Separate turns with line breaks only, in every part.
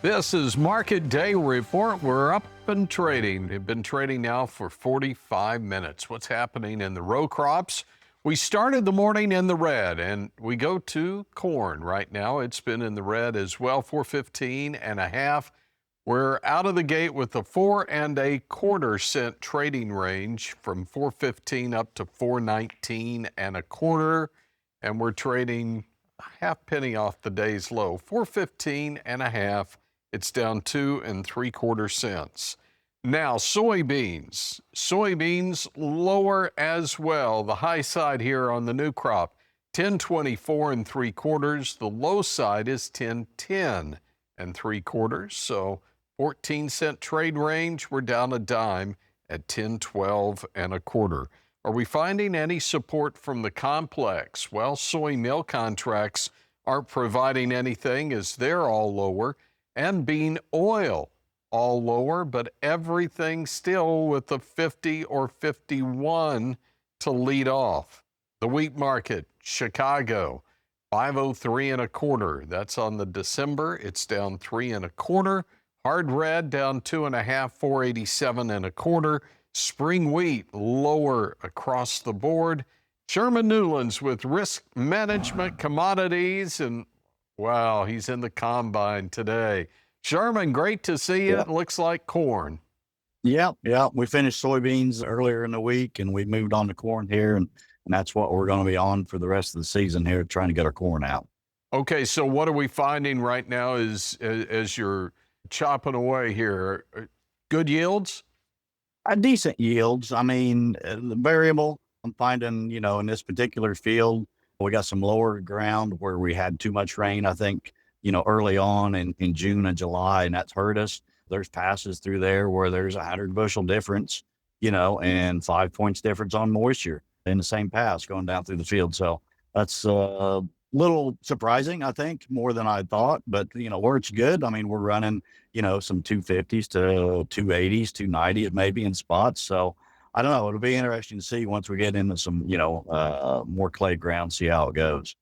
This is Market Day Report. We're up and trading. We've been trading now for 45 minutes. What's happening in the row crops? We started the morning in the red, and we go to corn right now. It's been in the red as well, 415 and a half. We're out of the gate with a 4.25 cent trading range from 415 up to 419 and a quarter, and we're trading a half penny off the day's low, 415 and a half. It's down 2 3/4 cents. Now, soybeans. Soybeans lower as well. The high side here on the new crop, 1024 3/4. The low side is 1010 3/4. So 14-cent trade range. We're down a dime at 1012 1/4. Are we finding any support from the complex? Well, soy meal contracts aren't providing anything as they're all lower. And bean oil, all lower, but everything still with the 50 or 51 to lead off. The wheat market, Chicago, 503 1/4. That's on the December. It's down 3 1/4. Hard red down 2.5, 487 1/4. Spring wheat lower across the board. Sherman Newlin's with risk management commodities, and wow, he's in the combine today. Sherman, great to see you.
Yeah.
It looks like corn.
Yeah. We finished soybeans earlier in the week, and we moved on to corn here, and that's what we're going to be on for the rest of the season here, trying to get our corn out.
Okay, so what are we finding right now as you're chopping away here? Good yields?
Decent yields. I mean, the variable I'm finding, in this particular field, we got some lower ground where we had too much rain, I think, early on in June and July, and that's hurt us. There's passes through there where there's 100 bushel difference, and 5 points difference on moisture in the same pass going down through the field. So that's a little surprising, I think, more than I thought. But, where it's good, I mean, we're running, some 250s to 280s, 290 it may be in spots. So I don't know. It'll be interesting to see once we get into some, more clay ground, see how it goes.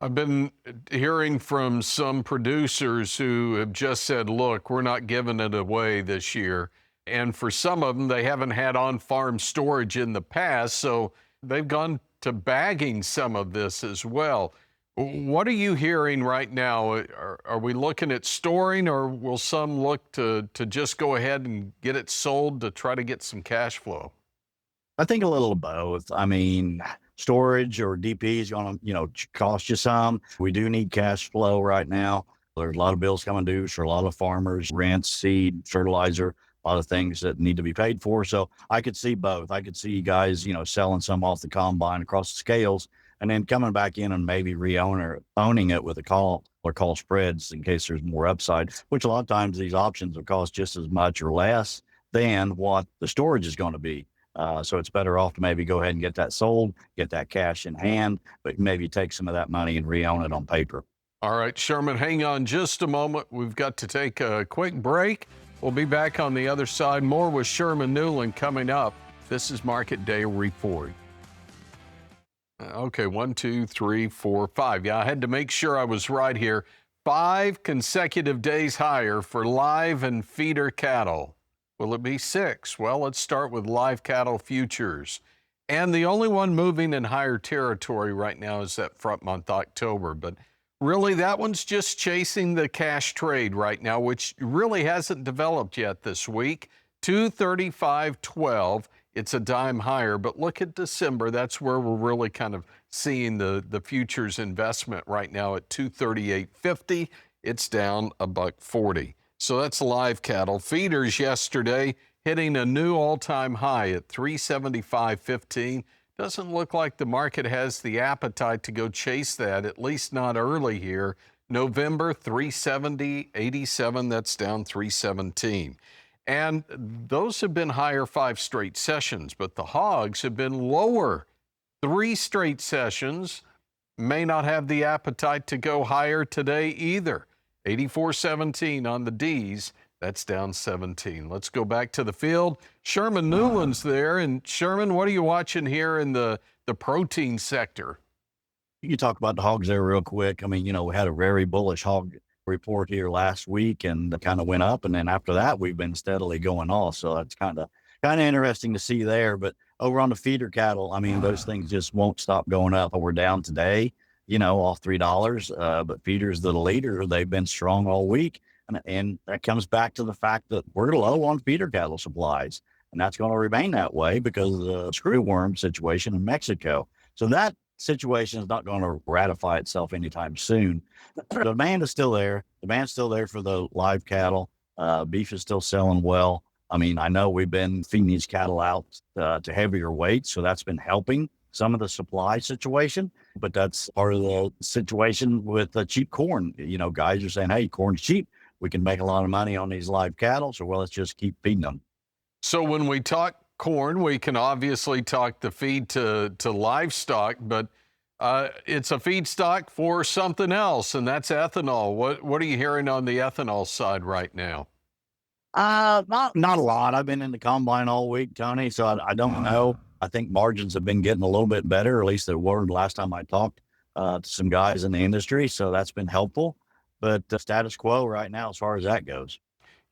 I've been hearing from some producers who have just said, look, we're not giving it away this year. And for some of them, they haven't had on-farm storage in the past, so they've gone to bagging some of this as well. What are you hearing right now? Are we looking at storing, or will some look to just go ahead and get it sold to try to get some cash flow?
I think a little of both. I mean, storage or DP is going to, cost you some. We do need cash flow right now. There's a lot of bills coming due for a lot of farmers, rent, seed, fertilizer, a lot of things that need to be paid for. So I could see both. I could see guys, selling some off the combine across the scales and then coming back in and maybe owning it with a call or call spreads in case there's more upside, which a lot of times these options will cost just as much or less than what the storage is going to be. So it's better off to maybe go ahead and get that sold, get that cash in hand, but maybe take some of that money and re-own it on paper.
All right, Sherman, hang on just a moment. We've got to take a quick break. We'll be back on the other side. More with Sherman Newlin coming up. This is Market Day Report. Okay, 1, 2, 3, 4, 5. Yeah, I had to make sure I was right here. 5 consecutive days higher for live and feeder cattle. Will it be 6? Well, let's start with live cattle futures. And the only one moving in higher territory right now is that front month, October. But really, that one's just chasing the cash trade right now, which really hasn't developed yet this week. 235.12. It's a dime higher. But look at December. That's where we're really kind of seeing the futures investment right now at 238.50. It's down $1.40. So that's live cattle. Feeders yesterday hitting a new all-time high at 375.15. Doesn't look like the market has the appetite to go chase that, at least not early here. November, 370.87. That's down 317. And those have been higher 5 straight sessions, but the hogs have been lower 3 straight sessions. May not have the appetite to go higher today either. 84.17 on the D's. That's down 17. Let's go back to the field. Sherman Newlin's there. And Sherman, what are you watching here in the protein sector?
You talk about the hogs there real quick. I mean, we had a very bullish hog report here last week and kind of went up. And then after that, we've been steadily going off. So that's kind of interesting to see there. But over on the feeder cattle, I mean, those things just won't stop going up. We're down today, off $3. But feeders that are leader, they've been strong all week. And that comes back to the fact that we're low on feeder cattle supplies. And that's going to remain that way because of the screwworm situation in Mexico. So that situation is not going to ratify itself anytime soon. The demand is still there. Demand's still there for the live cattle. Beef is still selling well. I mean, I know we've been feeding these cattle out to heavier weights, so that's been helping some of the supply situation. But that's part of the situation with cheap corn. Guys are saying, hey, corn's cheap. We can make a lot of money on these live cattle, so let's just keep feeding them.
So when we talk corn, we can obviously talk the feed to livestock, but it's a feedstock for something else, and that's ethanol. What are you hearing on the ethanol side right now?
Not a lot. I've been in the combine all week, Tony, so I don't know. I think margins have been getting a little bit better, or at least they were last time I talked to some guys in the industry, so that's been helpful. But status quo right now as far as that goes.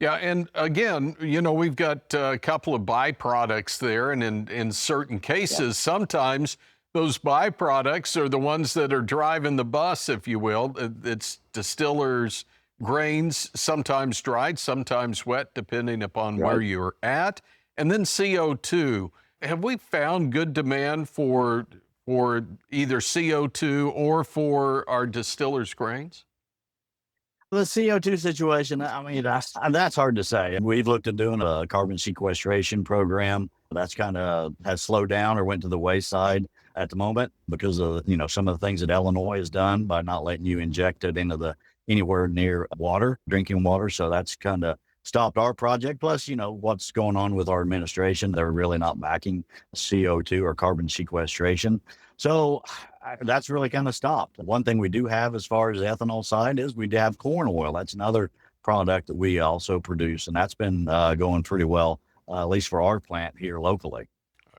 Yeah, and again, we've got a couple of byproducts there, and in certain cases, sometimes those byproducts are the ones that are driving the bus, if you will. It's distillers' grains, sometimes dried, sometimes wet, depending upon where you're at. And then CO2. Have we found good demand for either CO2 or for our distillers' grains?
The CO2 situation, I mean, that's hard to say. We've looked at doing a carbon sequestration program. That's kind of has slowed down or went to the wayside at the moment because of, some of the things that Illinois has done by not letting you inject it into anywhere near water, drinking water. So that's kind of stopped our project. Plus, what's going on with our administration. They're really not backing CO2 or carbon sequestration. So that's really kind of stopped. One thing we do have as far as the ethanol side is we do have corn oil. That's another product that we also produce, and that's been going pretty well, at least for our plant here locally.